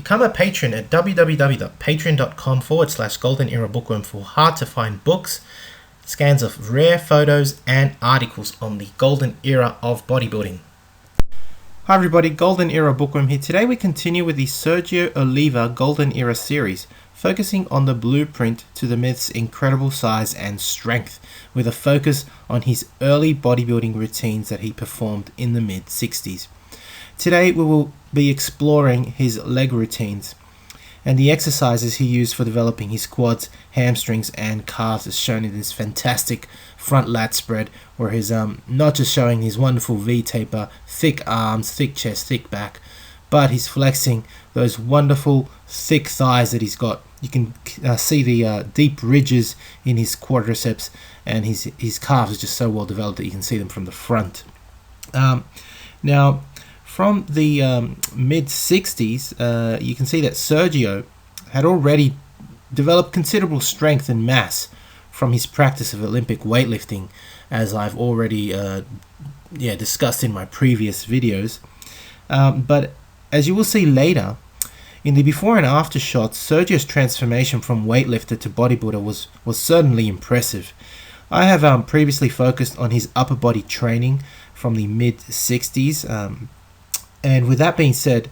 Become a patron at www.patreon.com/Golden Era Bookworm for hard to find books, scans of rare photos and articles on the golden era of bodybuilding. Hi everybody, Golden Era Bookworm here. Today we continue with the Sergio Oliva Golden Era series, focusing on the blueprint to the myth's incredible size and strength, with a focus on his early bodybuilding routines that he performed in the mid-60s. Today we will be exploring his leg routines and the exercises he used for developing his quads, hamstrings and calves, as shown in this fantastic front lat spread, where he's not just showing his wonderful V-taper, thick arms, thick chest, thick back, but he's flexing those wonderful thick thighs that he's got. You can see the deep ridges in his quadriceps, and his calves are just so well developed that you can see them from the front. Now, from the mid-60s, you can see that Sergio had already developed considerable strength and mass from his practice of Olympic weightlifting, as I've already discussed in my previous videos. But as you will see later, in the before and after shots, Sergio's transformation from weightlifter to bodybuilder was certainly impressive. I have previously focused on his upper body training from the mid-60s, and with that being said,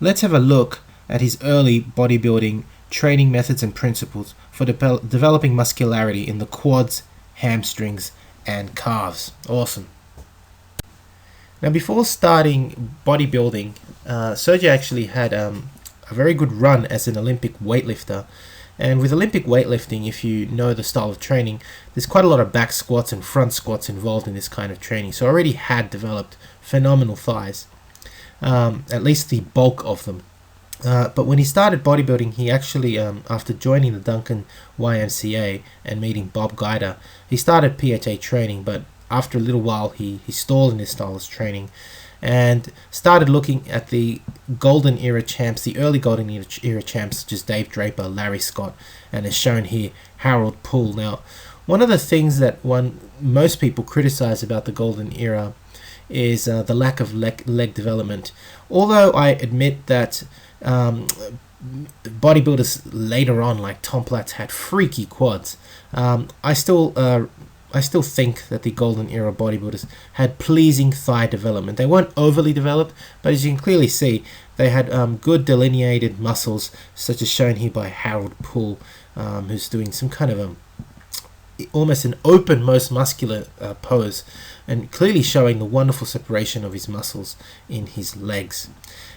let's have a look at his early bodybuilding training methods and principles for developing muscularity in the quads, hamstrings, and calves. Awesome. Now, before starting bodybuilding, Sergio actually had a very good run as an Olympic weightlifter. And with Olympic weightlifting, if you know the style of training, there's quite a lot of back squats and front squats involved in this kind of training. So I already had developed phenomenal thighs. At least the bulk of them. But when he started bodybuilding, he actually, after joining the Duncan YMCA and meeting Bob Guider, he started PHA training, but after a little while he stalled in his style of training and started looking at the Golden Era champs, the early Golden Era champs such as Dave Draper, Larry Scott, and as shown here, Harold Poole. Now, one of the things that most people criticize about the Golden Era is the lack of leg development. Although I admit that bodybuilders later on, like Tom Platz, had freaky quads, I still think that the Golden Era bodybuilders had pleasing thigh development. They weren't overly developed, but as you can clearly see, they had good delineated muscles, such as shown here by Harold Poole, who's doing some kind of almost an open, most muscular pose, and clearly showing the wonderful separation of his muscles in his legs.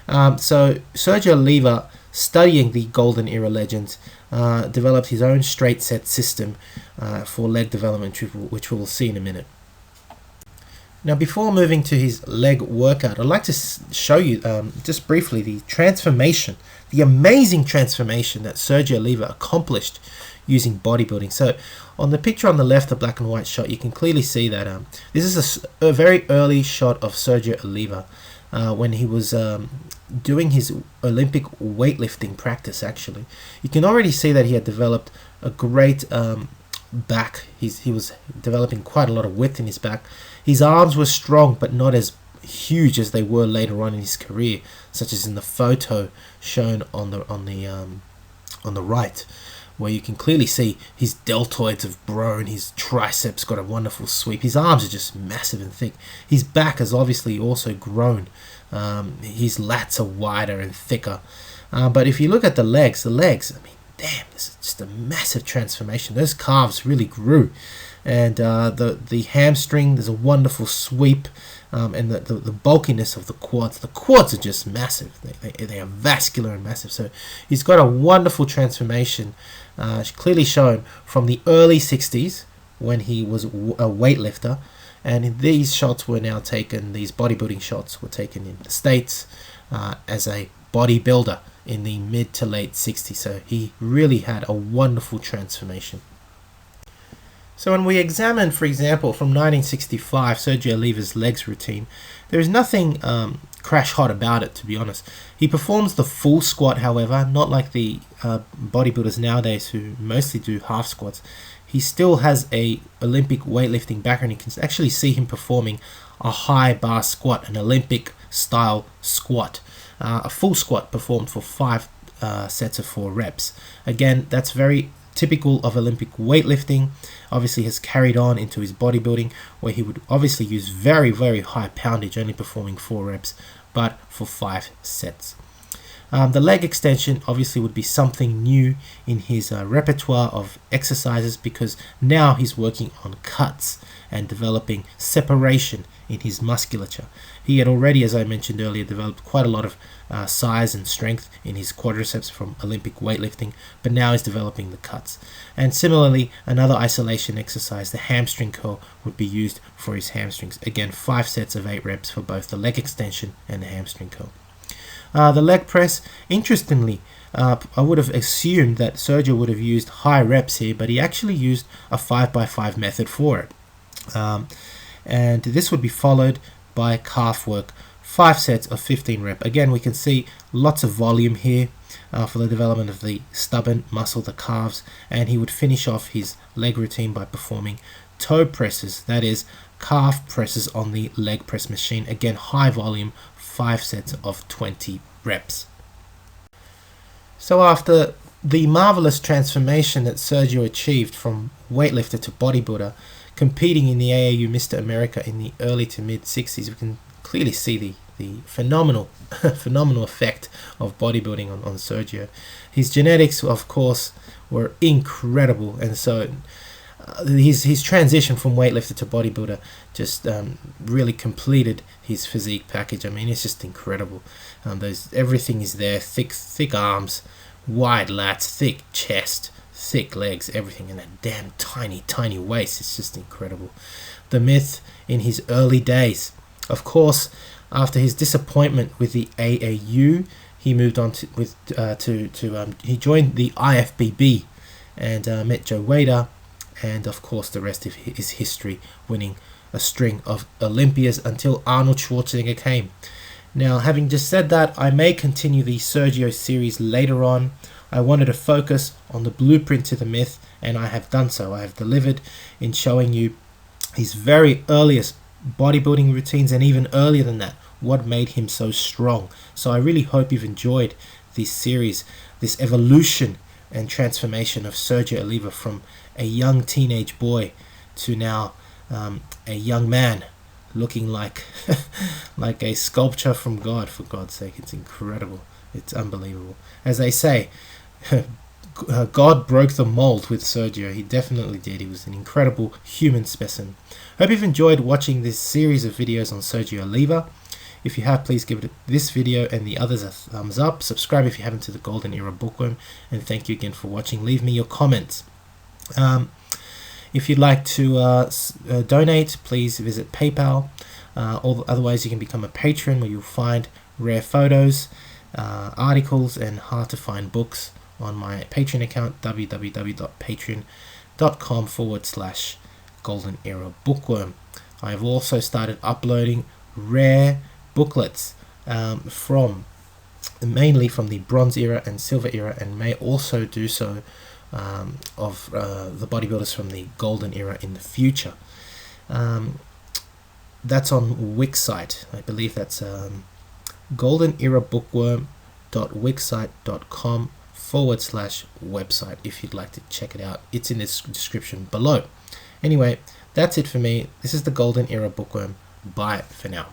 So Sergio Oliva, studying the Golden Era legends, developed his own straight set system for leg development, which we'll see in a minute. Now, before moving to his leg workout, I'd like to show you just briefly the transformation, the amazing transformation that Sergio Oliva accomplished using bodybuilding. So on the picture on the left, the black and white shot, you can clearly see that this is a very early shot of Sergio Oliva when he was doing his Olympic weightlifting practice. Actually, you can already see that he had developed a great back. He was developing quite a lot of width in his back. His arms were strong, but not as huge as they were later on in his career, such as in the photo shown on the right, where you can clearly see his deltoids have grown, his triceps got a wonderful sweep, his arms are just massive and thick, his back has obviously also grown, his lats are wider and thicker, but if you look at the legs, I mean, damn, this is just a massive transformation. Those calves really grew, and the hamstring, there's a wonderful sweep, and the bulkiness of the quads are just massive. They are vascular and massive. So he's got a wonderful transformation, clearly shown from the early 60s when he was a weightlifter, and these shots were now taken, these bodybuilding shots were taken in the States as a bodybuilder in the mid to late 60s. So he really had a wonderful transformation. So when we examine, for example, from 1965, Sergio Oliva's legs routine, there is nothing crash hot about it, to be honest. He performs the full squat, however, not like the bodybuilders nowadays who mostly do half squats. He still has a Olympic weightlifting background. You can actually see him performing a high bar squat, an Olympic style squat, a full squat performed for sets of 4 reps. Again, that's very typical of Olympic weightlifting. Obviously has carried on into his bodybuilding, where he would obviously use very, very high poundage, only performing 4 reps, but for 5 sets. The leg extension obviously would be something new in his repertoire of exercises, because now he's working on cuts and developing separation in his musculature. He had already, as I mentioned earlier, developed quite a lot of size and strength in his quadriceps from Olympic weightlifting, but now he's developing the cuts. And similarly, another isolation exercise, the hamstring curl, would be used for his hamstrings. Again, 5 sets of 8 reps for both the leg extension and the hamstring curl. The leg press, interestingly, I would have assumed that Sergio would have used high reps here, but he actually used a 5x5 method for it. And this would be followed by calf work, 5 sets of 15 rep. Again, we can see lots of volume here for the development of the stubborn muscle, the calves, and he would finish off his leg routine by performing toe presses, that is calf presses on the leg press machine. Again, high volume, 5 sets of 20 reps. So after the marvelous transformation that Sergio achieved from weightlifter to bodybuilder, competing in the AAU Mr. America in the early to mid 60s, we can clearly see the phenomenal effect of bodybuilding on Sergio. His genetics, of course, were incredible, and so his transition from weightlifter to bodybuilder just really completed his physique package. I mean, it's just incredible. Everything is there: thick arms, wide lats, thick chest, thick legs, everything, and that damn tiny waist. It's just incredible. The myth in his early days, of course, after his disappointment with the AAU, he moved on he joined the IFBB and met Joe Weider. And of course, the rest of his history, winning a string of Olympias until Arnold Schwarzenegger came. Now, having just said that, I may continue the Sergio series later on. I wanted to focus on the blueprint to the myth, and I have done so. I have delivered in showing you his very earliest bodybuilding routines, and even earlier than that, what made him so strong. So I really hope you've enjoyed this series, this evolution and transformation of Sergio Oliva from a young teenage boy to now a young man looking like like a sculpture from God. For God's sake, it's incredible. It's unbelievable. As they say, God broke the mold with Sergio. He definitely did. He was an incredible human specimen. Hope you've enjoyed watching this series of videos on Sergio Oliva. If you have, please give this video and the others a thumbs up. Subscribe if you haven't to the Golden Era Bookworm. And thank you again for watching. Leave me your comments. If you'd like to donate, please visit PayPal. Otherwise, you can become a patron, where you'll find rare photos, articles, and hard-to-find books on my Patreon account, www.patreon.com/Golden Era Bookworm. I have also started uploading rare booklets mainly from the Bronze Era and Silver Era, and may also do so of the bodybuilders from the Golden Era in the future. That's on Wix site. I believe that's goldenerabookworm.wixsite.com/website if you'd like to check it out. It's in the description below. Anyway, that's it for me. This is the Golden Era Bookworm. Bye for now.